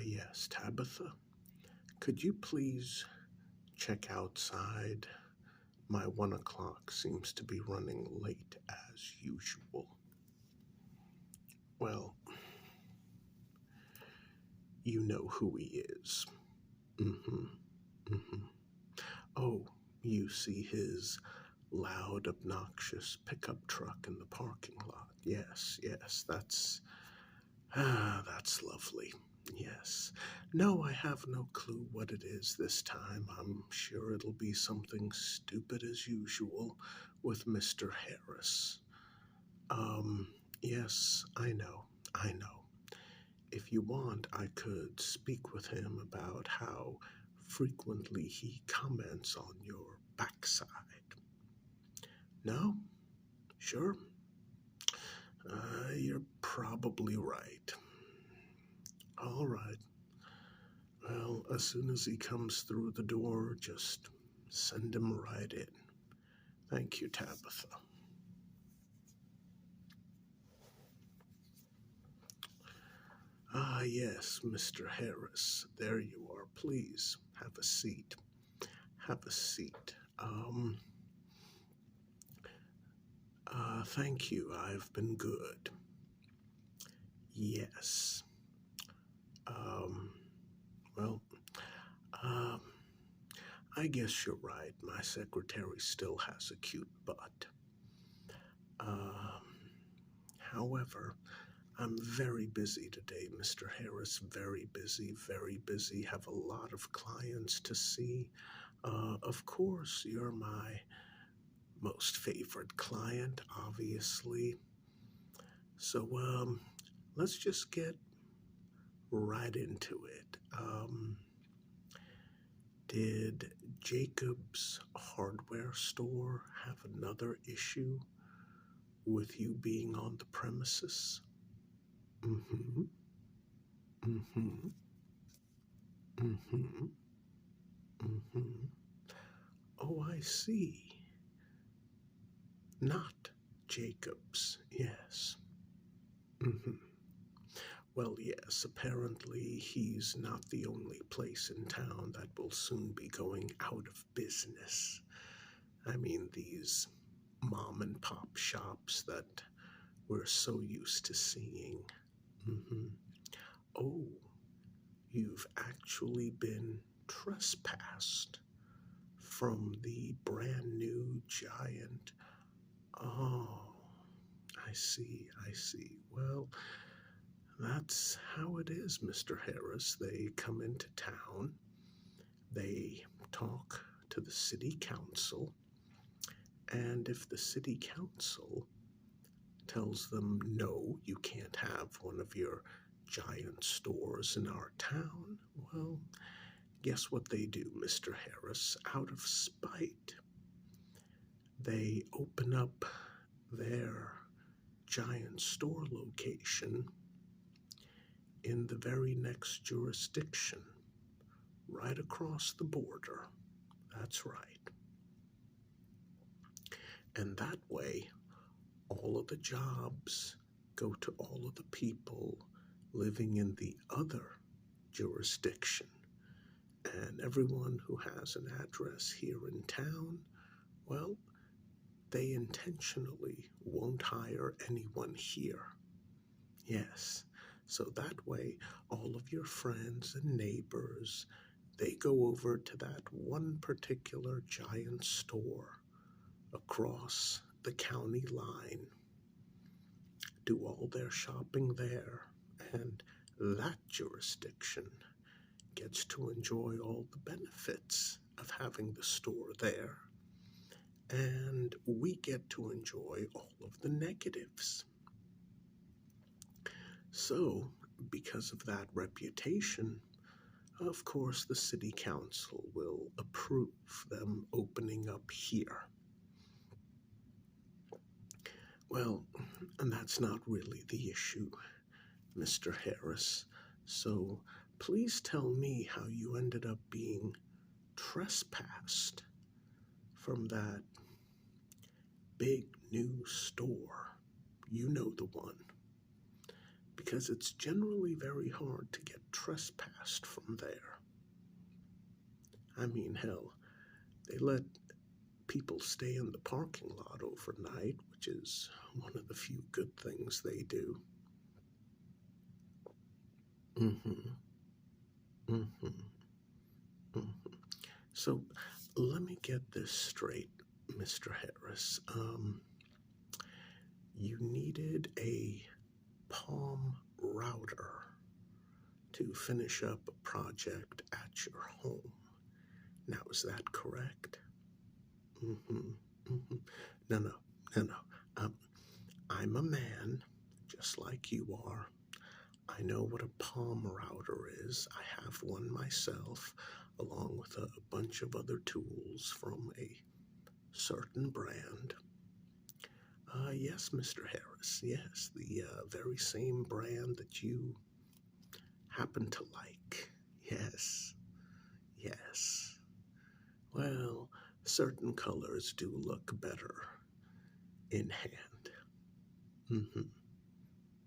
Yes, Tabitha. Could you please check outside? My 1 o'clock seems to be running late as usual. Well, you know who he is. Mm-hmm. Mm-hmm. Oh, you see his loud, obnoxious pickup truck in the parking lot. Yes, yes, that's lovely. Yes. No, I have no clue what it is this time. I'm sure it'll be something stupid as usual with Mr. Harris. Um, yes, I know. If you want, I could speak with him about how frequently he comments on your backside. No? Sure? You're probably right. All right. Well, as soon as he comes through the door, just send him right in. Thank you, Tabitha. Ah, yes, Mr. Harris. There you are. Please have a seat. Have a seat. Thank you. I've been good. Yes. Um, well, um, I guess you're right. My secretary still has a cute butt. Um, However, I'm very busy today, Mr. Harris. Very busy, very busy. Have a lot of clients to see. Of course, you're my most favorite client, obviously. So, let's just get right into it. Did Jacob's hardware store have another issue with you being on the premises? Mm-hmm. Mm-hmm. Mm-hmm. Mm-hmm. Oh, I see. Not Jacob's, yes. Mm-hmm. Well, yes, apparently he's not the only place in town that will soon be going out of business. I mean, these mom and pop shops that we're so used to seeing. Mm-hmm. Oh, you've actually been trespassed from the brand new giant. Oh, I see. Well, that's how it is, Mr. Harris. They come into town, they talk to the city council, and if the city council tells them, no, you can't have one of your giant stores in our town, well, guess what they do, Mr. Harris? Out of spite, they open up their giant store location in the very next jurisdiction, right across the border. That's right. And that way, all of the jobs go to all of the people living in the other jurisdiction. And everyone who has an address here in town, well, they intentionally won't hire anyone here. Yes, so that way all of your friends and neighbors, they go over to that one particular giant store across the county line, do all their shopping there, and that jurisdiction gets to enjoy all the benefits of having the store there, and we get to enjoy all of the negatives. So, because of that reputation, of course, the city council will approve them opening up here. Well, and that's not really the issue, Mr. Harris. So please tell me how you ended up being trespassed from that big new store. You know the one. because it's generally very hard to get trespassed from there. I mean, hell, they let people stay in the parking lot overnight, which is one of the few good things they do. Mm-hmm. Mm-hmm. Mm-hmm. So let me get this straight, Mr. Harris. You needed a Palm router to finish up a project at your home. Now, is that correct? Mm-hmm. Mm-hmm. No, no, no, no. Um, I'm a man, just like you are. I know what a palm router is. I have one myself, along with a bunch of other tools from a certain brand. Yes, Mr. Harris, yes, the very same brand that you happen to like. Yes, yes. Well, certain colors do look better in hand. Mm-hmm.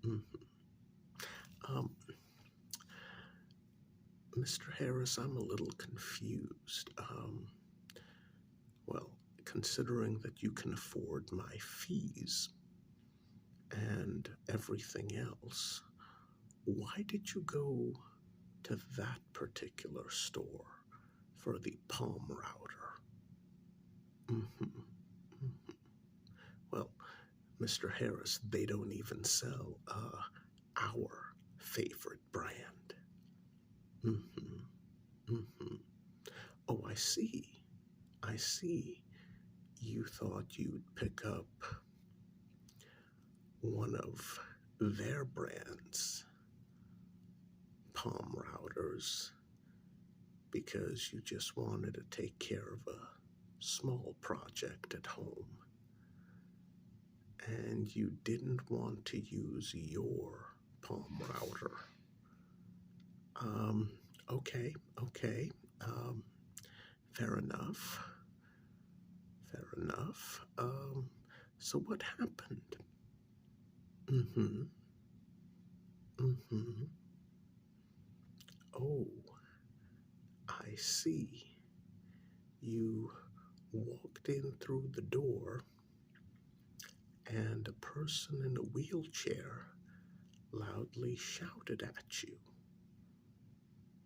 Mm-hmm. Um, Mr. Harris, I'm a little confused. Well, considering that you can afford my fees and everything else, why did you go to that particular store for the palm router? Mm-hmm. Mm-hmm. Well, Mr. Harris, they don't even sell our favorite brand. Mm-hmm. Mm-hmm. Oh, I see. I see. You thought you'd pick up one of their brands, palm routers, because you just wanted to take care of a small project at home. And you didn't want to use your palm router. Um, okay, okay. Fair enough. Fair enough. So what happened? Mm-hmm. Mm-hmm. Oh, I see. You walked in through the door, and a person in a wheelchair loudly shouted at you.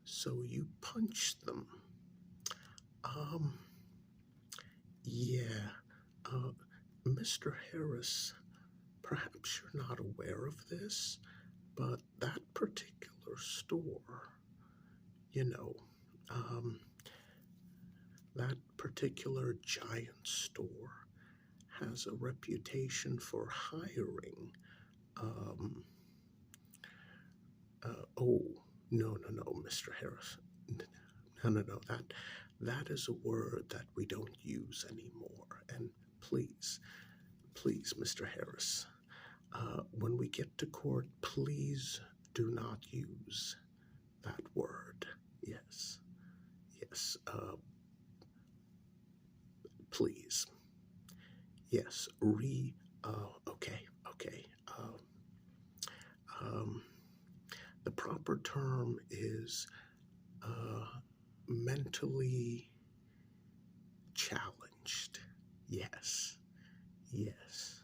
So you punched them. Um, yeah. Uh, Mr. Harris, perhaps you're not aware of this, but that particular store, you know, um, that particular giant store has a reputation for hiring. Um, oh, no, no, no, Mr. Harris. No, no, no. That is a word that we don't use anymore. And please, please, Mr. Harris, when we get to court, please do not use that word. Yes, yes. Please. Yes. Okay, okay. Um, the proper term is mentally challenged. Yes, yes.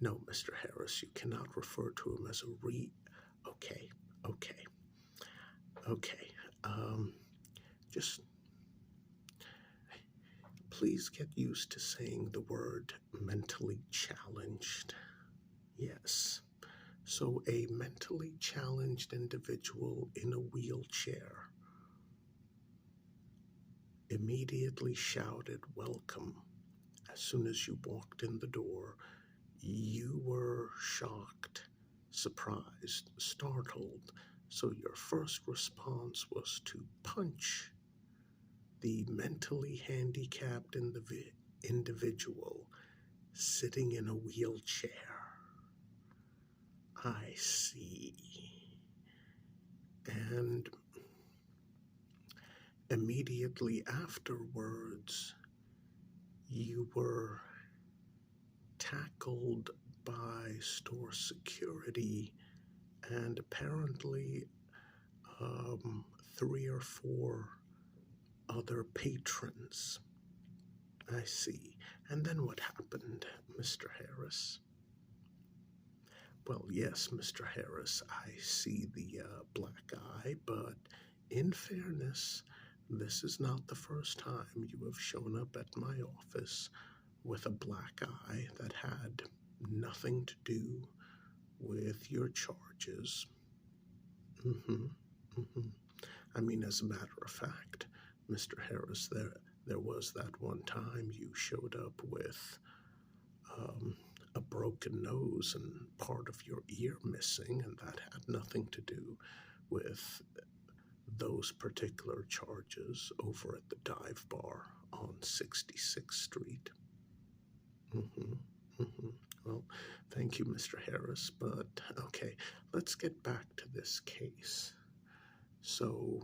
No, Mr. Harris, you cannot refer to him as Okay, okay, okay. Just please get used to saying the word mentally challenged. Yes. So, a mentally challenged individual in a wheelchair immediately shouted, "Welcome." As soon as you walked in the door, you were shocked, surprised, startled. So, your first response was to punch the mentally handicapped individual sitting in a wheelchair. I see. And immediately afterwards, you were tackled by store security and apparently three or four other patrons. I see. And then what happened, Mr. Harris? Well, yes, Mr. Harris, I see the black eye, but in fairness, this is not the first time you have shown up at my office with a black eye that had nothing to do with your charges. Mm-hmm, mm-hmm. I mean, as a matter of fact, Mr. Harris, there was that one time you showed up with um, a broken nose and part of your ear missing, and that had nothing to do with those particular charges over at the dive bar on 66th Street. Mm-hmm, mm-hmm. Well, thank you, Mr. Harris, but okay, let's get back to this case. So,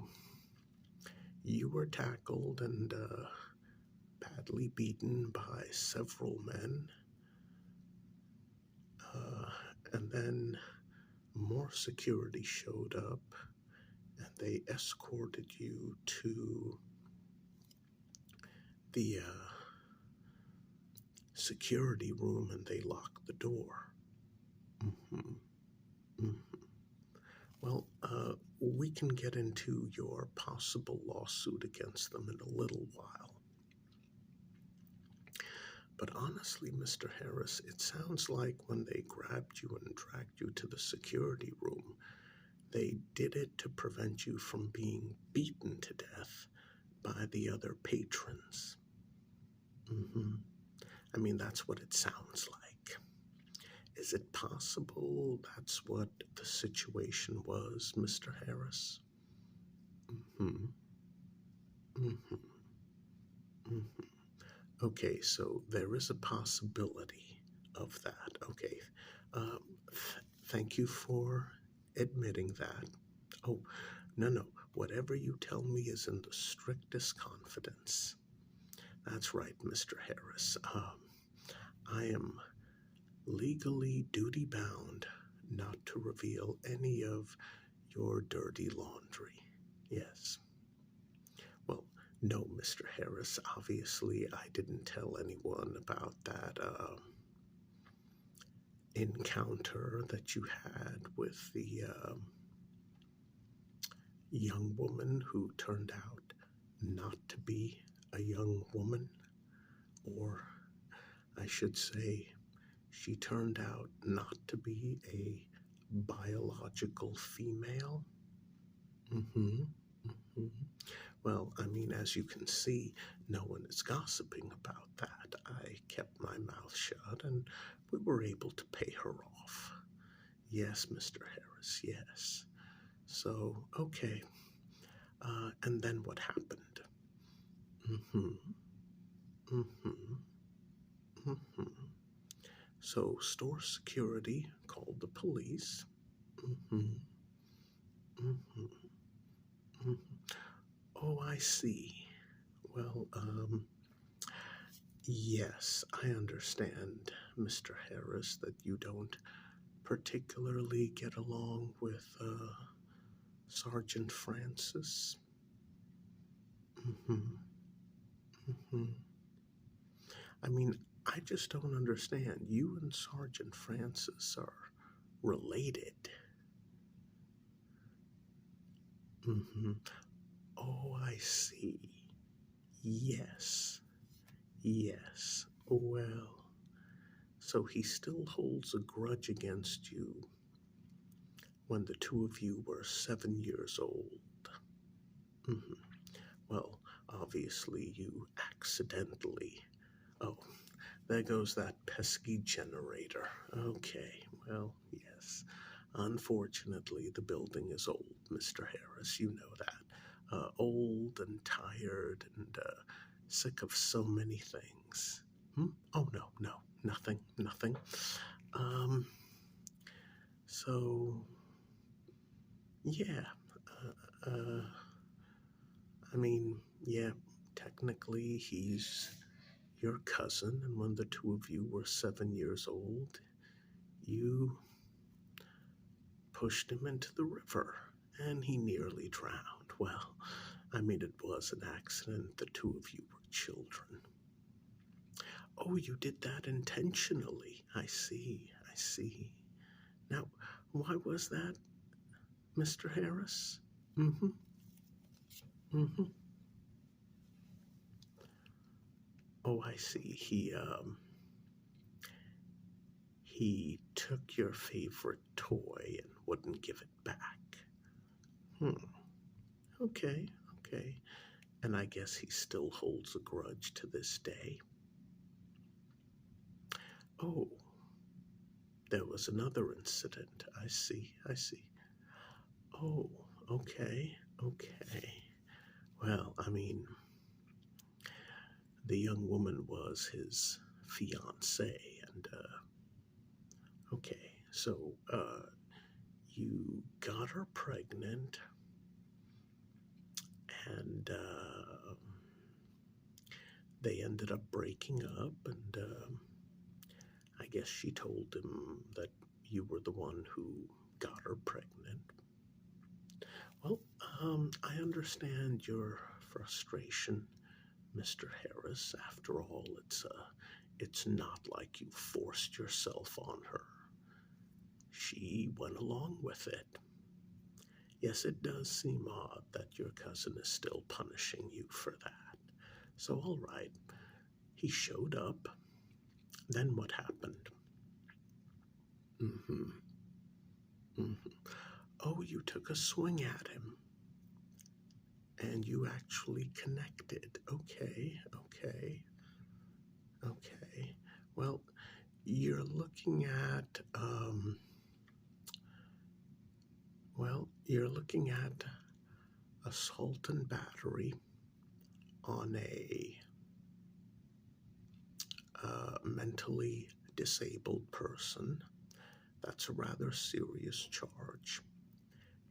you were tackled and badly beaten by several men, uh, and then more security showed up and they escorted you to the security room and they locked the door. Mm-hmm. Mm-hmm. Well, we can get into your possible lawsuit against them in a little while. But honestly, Mr. Harris, it sounds like when they grabbed you and dragged you to the security room, they did it to prevent you from being beaten to death by the other patrons. Mm-hmm. I mean, that's what it sounds like. Is it possible that's what the situation was, Mr. Harris? Mm-hmm. Mm-hmm. Mm-hmm. Okay, so there is a possibility of that. Okay. Thank you for admitting that. Oh, no. Whatever you tell me is in the strictest confidence. That's right, Mr. Harris. I am legally duty bound not to reveal any of your dirty laundry. Yes. Well, no, Mr. Harris. Obviously, I didn't tell anyone about that encounter that you had with the young woman who turned out not to be a young woman, or I should say, she turned out not to be a biological female. Mm-hmm. Mm-hmm. Well, I mean, as you can see, no one is gossiping about that. I kept my mouth shut and we were able to pay her off. Yes, Mr. Harris, yes. So, okay. And then what happened? Mm-hmm. Mm-hmm. Mm-hmm. So, store security called the police. Mm-hmm. Mm-hmm. Mm-hmm. Oh, I see. Well, yes, I understand, Mr. Harris, that you don't particularly get along with Sergeant Francis. Mm-hmm. Mm-hmm. I mean, I just don't understand. You and Sergeant Francis are related. Mm-hmm. Oh, I see. Yes. Yes. Well, so he still holds a grudge against you when the two of you were 7 years old. Mm-hmm. Well, obviously you accidentally. Oh, there goes that pesky generator. Okay, well, yes. Unfortunately, the building is old, Mr. Harris. You know that. Old and tired and sick of so many things. Oh, no, nothing. So, yeah. I mean, yeah, technically he's your cousin, and when the two of you were 7 years old, you pushed him into the river, and he nearly drowned. Well, I mean, it was an accident. The two of you were children. Oh, you did that intentionally. I see, I see. Now, why was that, Mr. Harris? Mm-hmm, mm-hmm. Oh, I see. He took your favorite toy and wouldn't give it back. Okay, okay. And I guess he still holds a grudge to this day. Oh, there was another incident. I see, I see. Oh, okay, okay. Well, I mean, the young woman was his fiancée, and, okay, so, you got her pregnant, and, they ended up breaking up, and, I guess she told him that you were the one who got her pregnant. Well, I understand your frustration, Mr. Harris. After all, it's not like you forced yourself on her. She went along with it. Yes, it does seem odd that your cousin is still punishing you for that. So, all right, he showed up. Then what happened? Mm-hmm. Mm-hmm. Oh, you took a swing at him. And you actually connected. Okay, okay, okay. Well, you're looking at, you're looking at assault and battery on a mentally disabled person. That's a rather serious charge.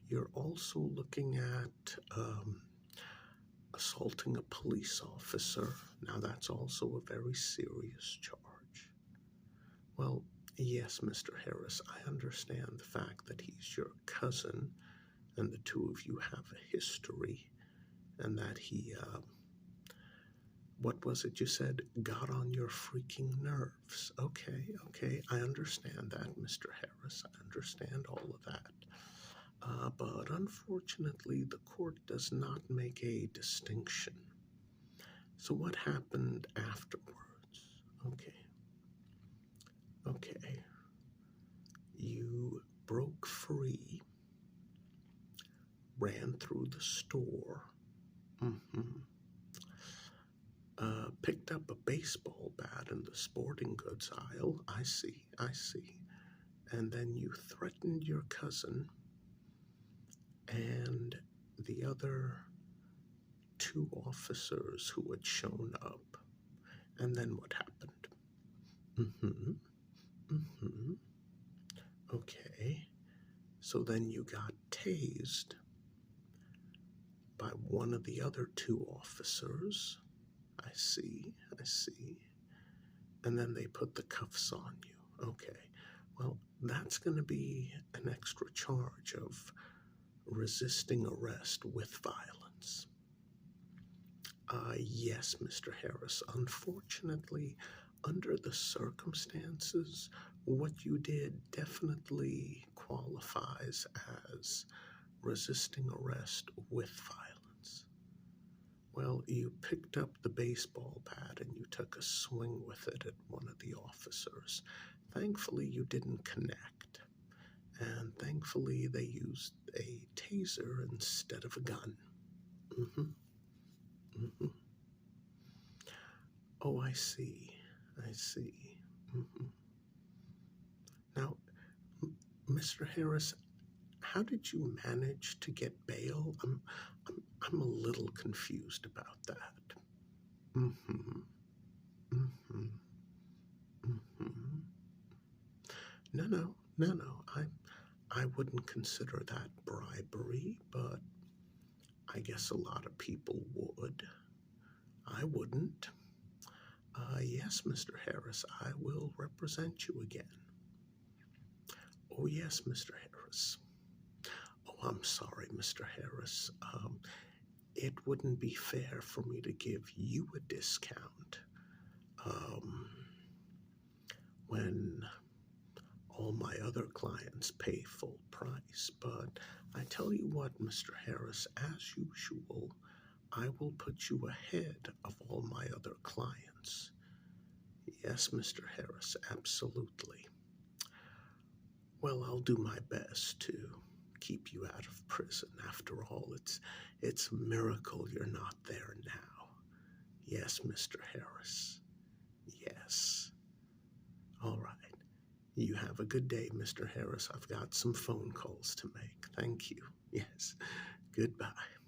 You're also looking at assaulting a police officer. Now, that's also a very serious charge. Well, yes, Mr. Harris, I understand the fact that he's your cousin and the two of you have a history, and that he, what was it you said, got on your freaking nerves. Okay, okay, I understand that, Mr. Harris. I understand all of that. But unfortunately, the court does not make a distinction. So what happened afterwards? Okay. Okay. You broke free, ran through the store, picked up a baseball bat in the sporting goods aisle. I see, I see. And then you threatened your cousin and the other two officers who had shown up. And then what happened? Mm-hmm. Mm-hmm. Okay. So then you got tased by one of the other two officers. I see, I see. And then they put the cuffs on you. Okay. Well, that's going to be an extra charge of resisting arrest with violence. Yes, Mr. Harris. Unfortunately, under the circumstances, what you did definitely qualifies as resisting arrest with violence. Well, you picked up the baseball bat and you took a swing with it at one of the officers. Thankfully, you didn't connect. And thankfully, they used a taser instead of a gun. Mm-hmm. Mm-hmm. Oh, I see. I see. Mm-hmm. Now, Mr. Harris, how did you manage to get bail? I'm a little confused about that. Mm-hmm. Mm-hmm. Mm-hmm. No. I wouldn't consider that bribery, but I guess a lot of people would. I wouldn't. Yes, Mr. Harris, I will represent you again. Oh, yes, Mr. Harris. I'm sorry, Mr. Harris. It wouldn't be fair for me to give you a discount um, when all my other clients pay full price. But I tell you what, Mr. Harris, as usual, I will put you ahead of all my other clients. Yes, Mr. Harris, absolutely. Well, I'll do my best to keep you out of prison. After all, it's a miracle you're not there now. Yes, Mr. Harris. Yes. All right. You have a good day, Mr. Harris. I've got some phone calls to make. Thank you. Yes. Goodbye.